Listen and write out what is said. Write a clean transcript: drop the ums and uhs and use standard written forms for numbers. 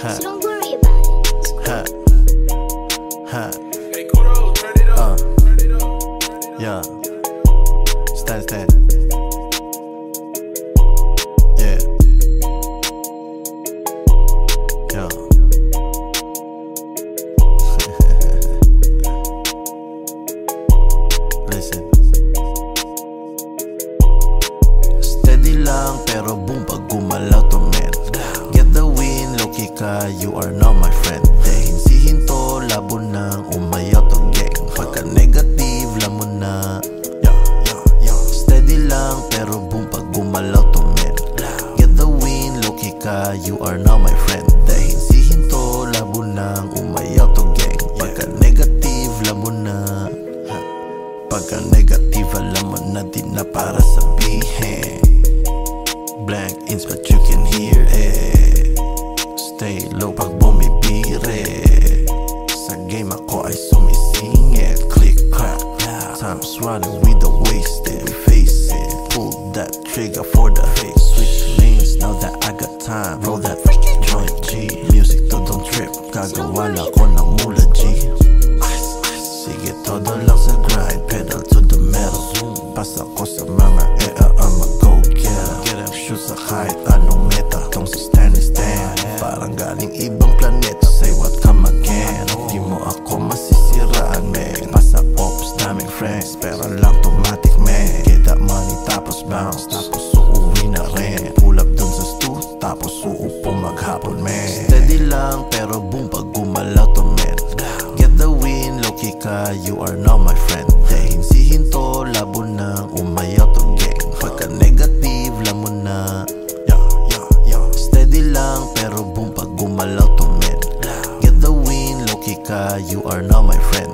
so don't worry about it. Hey, Kudo, turn it up. Yeah. Stand. Yeah. Yeah. Listen. Steady lang pero boom pag gumalaw to men. Get the win, low-key ka, you are now my friend. Hinsihin to, labo nang umayaw to gang. Pagka negative, lamon na. Steady lang pero boom pag gumalaw to men. Get the win, low-key ka, you are now my friend. Hinsihin to, labo nang umayaw to gang. Pagka negative, lamon na. Pagka negative, alam mo na di na para sabihin. Blank ins but you can hear it. Stay low pag bumibire. Sa game ako ay sumisingit. Click clack, time's running, we don't waste it. We face it, pull that trigger for the fake. Switch lanes now that I got time. Roll that joint G. Music to don't trip, gagawa lang ko ng mula G. Sige todo lang sa grind, pedal to the metal. Pasa ko sa mga I'm a go-getter. Get up, shoot sa kahit anong meta. Tong sa stand, parang galing ibang planeta. Say what come again, di mo ako masisiraan, man. Pasa ops, daming friends, pero lang automatic, man. Get that money, tapos bounce, tapos uuwi na rin. Pull up dun sa stu, tapos uupo maghapon, man. Steady lang, pero boom pag gumalaw to, man. Get the win, low-key ka, you are now my friend. Hinsihin to, labo nang umayaw to gang. Pagka negative, lamon na. Steady lang, pero boom pag gumalaw to men. Get the win, low-key ka, you are now my friend.